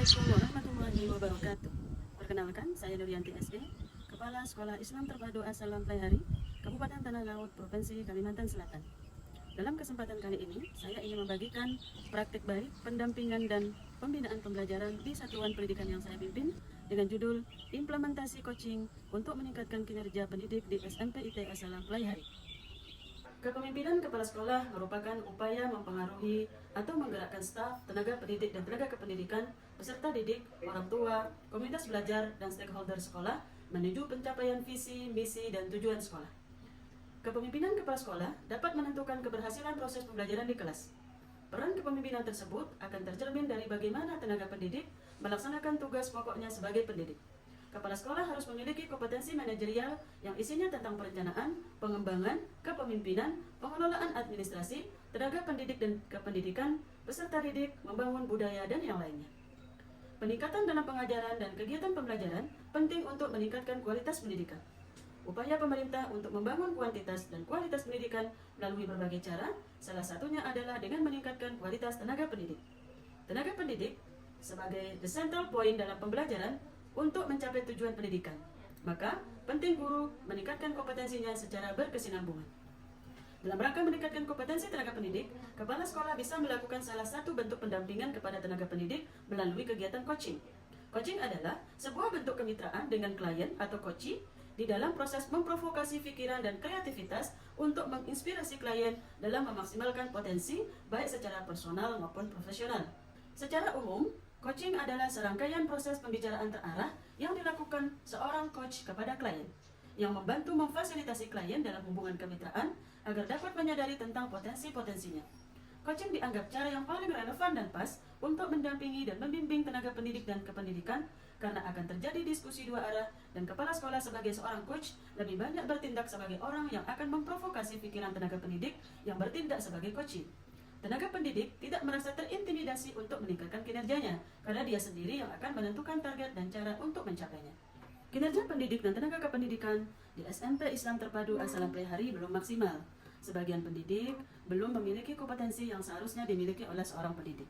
Assalamualaikum warahmatullahi wabarakatuh. Perkenalkan, saya Nurianti SE, Kepala Sekolah Islam Terpadu As-Salam Playhari, Kabupaten Tanah Laut, Provinsi Kalimantan Selatan. Dalam kesempatan kali ini, saya ingin membagikan praktik baik, pendampingan, dan pembinaan pembelajaran di satuan pendidikan yang saya pimpin dengan judul Implementasi Coaching untuk Meningkatkan Kinerja Pendidik di SMPIT As-Salam Playhari. Kepemimpinan kepala sekolah merupakan upaya mempengaruhi atau menggerakkan staf, tenaga pendidik dan tenaga kependidikan, peserta didik, orang tua, komunitas belajar, dan stakeholder sekolah menuju pencapaian visi, misi, dan tujuan sekolah. Kepemimpinan kepala sekolah dapat menentukan keberhasilan proses pembelajaran di kelas. Peran kepemimpinan tersebut akan tercermin dari bagaimana tenaga pendidik melaksanakan tugas pokoknya sebagai pendidik. Kepala sekolah harus memiliki kompetensi manajerial yang isinya tentang perencanaan, pengembangan, kepemimpinan, pengelolaan administrasi, tenaga pendidik dan kependidikan, peserta didik, membangun budaya, dan yang lainnya. Peningkatan dalam pengajaran dan kegiatan pembelajaran penting untuk meningkatkan kualitas pendidikan. Upaya pemerintah untuk membangun kuantitas dan kualitas pendidikan melalui berbagai cara, salah satunya adalah dengan meningkatkan kualitas tenaga pendidik. Tenaga pendidik sebagai the central point dalam pembelajaran untuk mencapai tujuan pendidikan. Maka, penting guru meningkatkan kompetensinya secara berkesinambungan. Dalam rangka meningkatkan kompetensi tenaga pendidik, kepala sekolah bisa melakukan salah satu bentuk pendampingan kepada tenaga pendidik melalui kegiatan coaching. Coaching adalah sebuah bentuk kemitraan dengan klien atau coachee di dalam proses memprovokasi pikiran dan kreativitas untuk menginspirasi klien dalam memaksimalkan potensi baik secara personal maupun profesional. Secara umum, coaching adalah serangkaian proses pembicaraan terarah yang dilakukan seorang coach kepada klien, yang membantu memfasilitasi klien dalam hubungan kemitraan agar dapat menyadari tentang potensi-potensinya. Coaching dianggap cara yang paling relevan dan pas untuk mendampingi dan membimbing tenaga pendidik dan kependidikan karena akan terjadi diskusi dua arah dan kepala sekolah sebagai seorang coach lebih banyak bertindak sebagai orang yang akan memprovokasi pikiran tenaga pendidik yang bertindak sebagai coachee. Tenaga pendidik tidak merasa terintimidasi untuk meningkatkan kinerjanya, karena dia sendiri yang akan menentukan target dan cara untuk mencapainya. Kinerja pendidik dan tenaga kependidikan di SMP Islam Terpadu As-Salam Playhari belum maksimal. Sebagian pendidik belum memiliki kompetensi yang seharusnya dimiliki oleh seorang pendidik.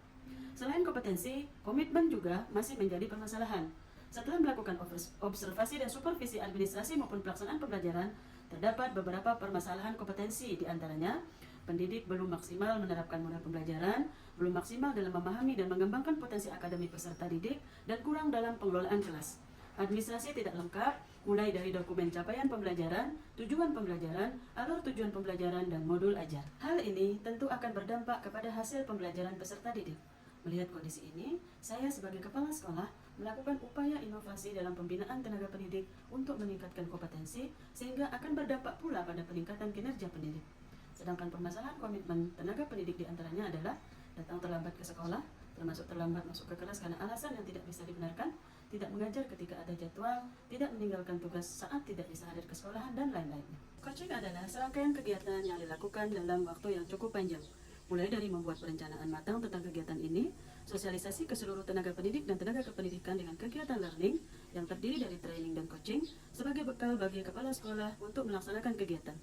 Selain kompetensi, komitmen juga masih menjadi permasalahan. Setelah melakukan observasi dan supervisi administrasi maupun pelaksanaan pembelajaran, terdapat beberapa permasalahan kompetensi, di antaranya pendidik belum maksimal menerapkan model pembelajaran, belum maksimal dalam memahami dan mengembangkan potensi akademik peserta didik, dan kurang dalam pengelolaan kelas. Administrasi tidak lengkap, mulai dari dokumen capaian pembelajaran, tujuan pembelajaran, alur tujuan pembelajaran, dan modul ajar. Hal ini tentu akan berdampak kepada hasil pembelajaran peserta didik. Melihat kondisi ini, saya sebagai kepala sekolah melakukan upaya inovasi dalam pembinaan tenaga pendidik untuk meningkatkan kompetensi, sehingga akan berdampak pula pada peningkatan kinerja pendidik. Sedangkan permasalahan komitmen tenaga pendidik diantaranya adalah datang terlambat ke sekolah, termasuk terlambat masuk ke kelas karena alasan yang tidak bisa dibenarkan, tidak mengajar ketika ada jadwal, tidak meninggalkan tugas saat tidak bisa hadir ke sekolahan, dan lain-lainnya. Coaching adalah serangkaian kegiatan yang dilakukan dalam waktu yang cukup panjang, mulai dari membuat perencanaan matang tentang kegiatan ini, sosialisasi ke seluruh tenaga pendidik dan tenaga kependidikan dengan kegiatan learning yang terdiri dari training dan coaching sebagai bekal bagi kepala sekolah untuk melaksanakan kegiatan.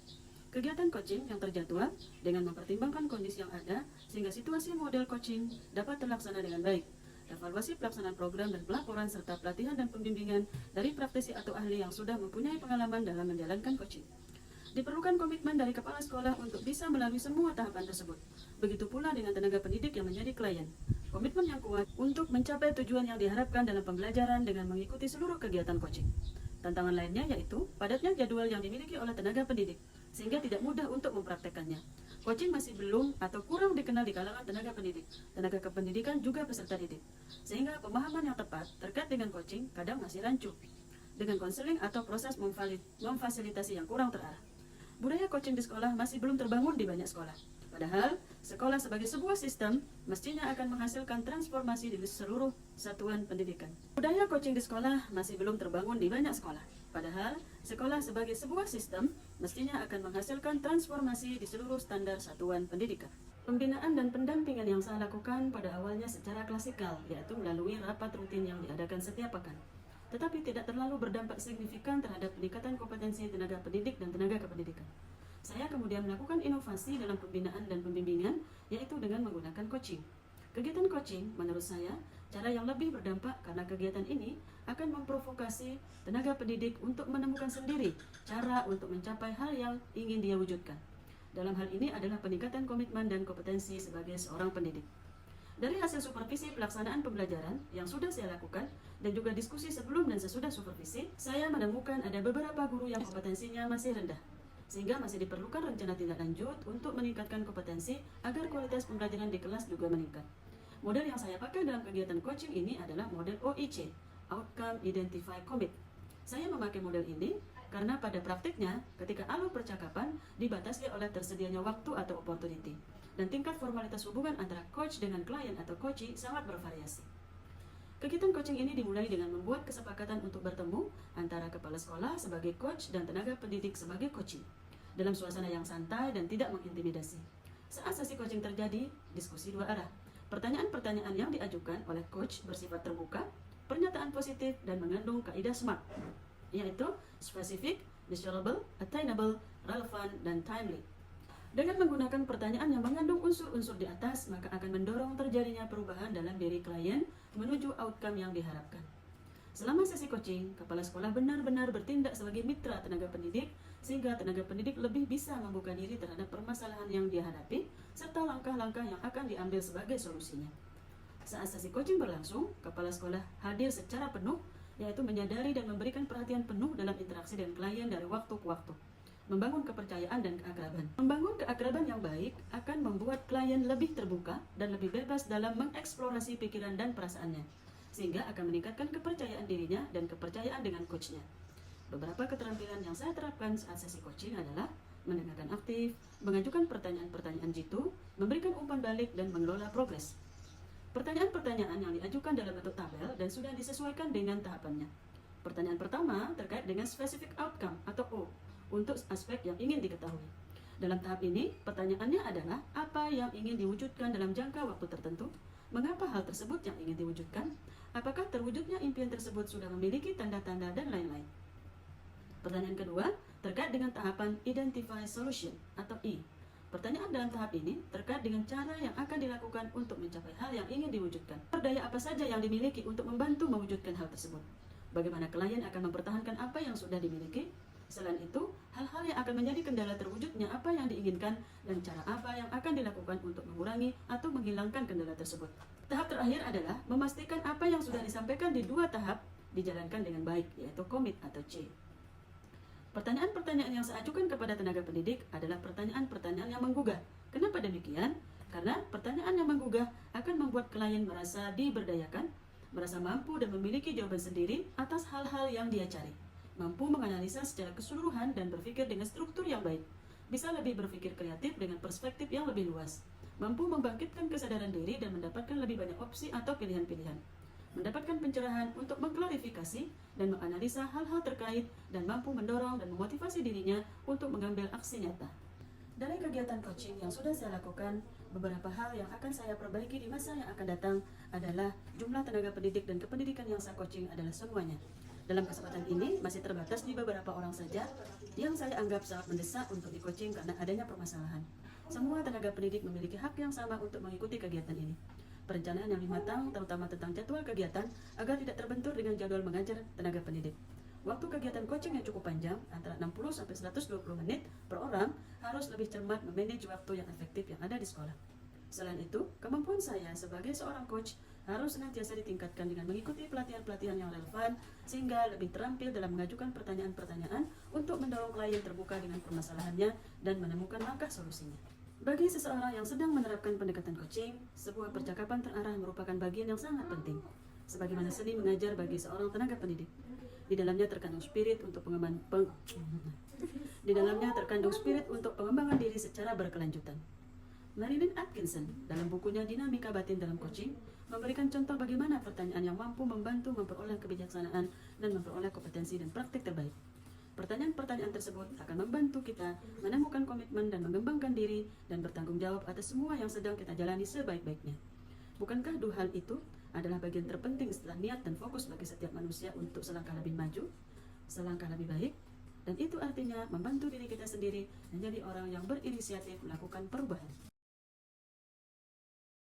Kegiatan coaching yang terjadwal dengan mempertimbangkan kondisi yang ada sehingga situasi model coaching dapat terlaksana dengan baik. Evaluasi pelaksanaan program dan pelaporan serta pelatihan dan pembimbingan dari praktisi atau ahli yang sudah mempunyai pengalaman dalam menjalankan coaching. Diperlukan komitmen dari kepala sekolah untuk bisa melalui semua tahapan tersebut. Begitu pula dengan tenaga pendidik yang menjadi klien. Komitmen yang kuat untuk mencapai tujuan yang diharapkan dalam pembelajaran dengan mengikuti seluruh kegiatan coaching. Tantangan lainnya yaitu padatnya jadwal yang dimiliki oleh tenaga pendidik, sehingga tidak mudah untuk mempraktekkannya. Coaching masih belum atau kurang dikenal di kalangan tenaga pendidik, tenaga kependidikan juga peserta didik, sehingga pemahaman yang tepat terkait dengan coaching kadang masih rancu, dengan konseling atau proses memfasilitasi yang kurang terarah. Budaya coaching di sekolah masih belum terbangun di banyak sekolah. Padahal, sekolah sebagai sebuah sistem mestinya akan menghasilkan transformasi di seluruh satuan pendidikan. Budaya coaching di sekolah masih belum terbangun di banyak sekolah. Padahal, sekolah sebagai sebuah sistem mestinya akan menghasilkan transformasi di seluruh standar satuan pendidikan. Pembinaan dan pendampingan yang saya lakukan pada awalnya secara klasikal, yaitu melalui rapat rutin yang diadakan setiap pekan. Tetapi tidak terlalu berdampak signifikan terhadap peningkatan kompetensi tenaga pendidik dan tenaga kependidikan. Saya kemudian melakukan inovasi dalam pembinaan dan pembimbingan, yaitu dengan menggunakan coaching. Kegiatan coaching, menurut saya, Cara yang lebih berdampak karena kegiatan ini akan memprovokasi tenaga pendidik untuk menemukan sendiri cara untuk mencapai hal yang ingin dia wujudkan. Dalam hal ini adalah peningkatan komitmen dan kompetensi sebagai seorang pendidik. Dari hasil supervisi pelaksanaan pembelajaran yang sudah saya lakukan dan juga diskusi sebelum dan sesudah supervisi, saya menemukan ada beberapa guru yang kompetensinya masih rendah, sehingga masih diperlukan rencana tindak lanjut untuk meningkatkan kompetensi agar kualitas pembelajaran di kelas juga meningkat. Model yang saya pakai dalam kegiatan coaching ini adalah model OIC, Outcome Identify Commit. Saya memakai model ini karena pada praktiknya ketika alur percakapan dibatasi oleh tersedianya waktu atau opportunity, dan tingkat formalitas hubungan antara coach dengan klien atau coachee sangat bervariasi. Kegiatan coaching ini dimulai dengan membuat kesepakatan untuk bertemu antara kepala sekolah sebagai coach dan tenaga pendidik sebagai coachee, dalam suasana yang santai dan tidak mengintimidasi. Saat sesi coaching terjadi, diskusi dua arah. Pertanyaan-pertanyaan yang diajukan oleh coach bersifat terbuka, pernyataan positif, dan mengandung kaidah SMART, yaitu specific, measurable, attainable, relevant, dan timely. Dengan menggunakan pertanyaan yang mengandung unsur-unsur di atas, maka akan mendorong terjadinya perubahan dalam diri klien menuju outcome yang diharapkan. Selama sesi coaching, kepala sekolah benar-benar bertindak sebagai mitra tenaga pendidik, sehingga tenaga pendidik lebih bisa membuka diri terhadap permasalahan yang dia hadapi, serta langkah-langkah yang akan diambil sebagai solusinya. Saat sesi coaching berlangsung, kepala sekolah hadir secara penuh, yaitu menyadari dan memberikan perhatian penuh dalam interaksi dengan klien dari waktu ke waktu. Membangun kepercayaan dan keakraban. Membangun keakraban yang baik akan membuat klien lebih terbuka dan lebih bebas dalam mengeksplorasi pikiran dan perasaannya, sehingga akan meningkatkan kepercayaan dirinya dan kepercayaan dengan coachnya. Beberapa keterampilan yang saya terapkan saat sesi coaching adalah mendengarkan aktif, mengajukan pertanyaan-pertanyaan jitu, memberikan umpan balik, dan mengelola progres. Pertanyaan-pertanyaan yang diajukan dalam bentuk tabel dan sudah disesuaikan dengan tahapannya. Pertanyaan pertama terkait dengan specific outcome atau O, untuk aspek yang ingin diketahui. Dalam tahap ini, pertanyaannya adalah apa yang ingin diwujudkan dalam jangka waktu tertentu, mengapa hal tersebut yang ingin diwujudkan, apakah terwujudnya impian tersebut sudah memiliki tanda-tanda, dan lain-lain. Pertanyaan kedua terkait dengan tahapan Identify Solution atau I. Pertanyaan dalam tahap ini terkait dengan cara yang akan dilakukan untuk mencapai hal yang ingin diwujudkan. Daya apa saja yang dimiliki untuk membantu mewujudkan hal tersebut. Bagaimana klien akan mempertahankan apa yang sudah dimiliki. Selain itu, hal-hal yang akan menjadi kendala terwujudnya apa yang diinginkan dan cara apa yang akan dilakukan untuk mengurangi atau menghilangkan kendala tersebut. Tahap terakhir adalah memastikan apa yang sudah disampaikan di dua tahap dijalankan dengan baik, yaitu commit atau C. Pertanyaan-pertanyaan yang saya ajukan kepada tenaga pendidik adalah pertanyaan-pertanyaan yang menggugah. Kenapa demikian? Karena pertanyaan yang menggugah akan membuat klien merasa diberdayakan, merasa mampu dan memiliki jawaban sendiri atas hal-hal yang dia cari. Mampu menganalisa secara keseluruhan dan berpikir dengan struktur yang baik. Bisa lebih berpikir kreatif dengan perspektif yang lebih luas. Mampu membangkitkan kesadaran diri dan mendapatkan lebih banyak opsi atau pilihan-pilihan. Mendapatkan pencerahan untuk mengklarifikasi dan menganalisa hal-hal terkait dan mampu mendorong dan memotivasi dirinya untuk mengambil aksi nyata. Dari kegiatan coaching yang sudah saya lakukan, beberapa hal yang akan saya perbaiki di masa yang akan datang adalah jumlah tenaga pendidik dan kependidikan yang saya coaching adalah semuanya. Dalam kesempatan ini masih terbatas di beberapa orang saja yang saya anggap sangat mendesak untuk di-coaching karena adanya permasalahan. Semua tenaga pendidik memiliki hak yang sama untuk mengikuti kegiatan ini. Perencanaan yang matang, terutama tentang jadwal kegiatan, agar tidak terbentur dengan jadwal mengajar tenaga pendidik. Waktu kegiatan coaching yang cukup panjang, antara 60-120 menit per orang, harus lebih cermat memanage waktu yang efektif yang ada di sekolah. Selain itu, kemampuan saya sebagai seorang coach harus senantiasa ditingkatkan dengan mengikuti pelatihan-pelatihan yang relevan, sehingga lebih terampil dalam mengajukan pertanyaan-pertanyaan untuk mendorong klien terbuka dengan permasalahannya dan menemukan langkah solusinya. Bagi seseorang yang sedang menerapkan pendekatan coaching, sebuah percakapan terarah merupakan bagian yang sangat penting. Sebagaimana seni mengajar bagi seorang tenaga pendidik. Di dalamnya terkandung spirit untuk pengembangan diri secara berkelanjutan. Marilyn Atkinson dalam bukunya Dinamika Batin dalam Coaching memberikan contoh bagaimana pertanyaan yang mampu membantu memperoleh kebijaksanaan dan memperoleh kompetensi dan praktik terbaik. Pertanyaan-pertanyaan tersebut akan membantu kita menemukan komitmen dan mengembangkan diri dan bertanggung jawab atas semua yang sedang kita jalani sebaik-baiknya. Bukankah dua hal itu adalah bagian terpenting setelah niat dan fokus bagi setiap manusia untuk selangkah lebih maju, selangkah lebih baik, dan itu artinya membantu diri kita sendiri menjadi orang yang berinisiatif melakukan perubahan.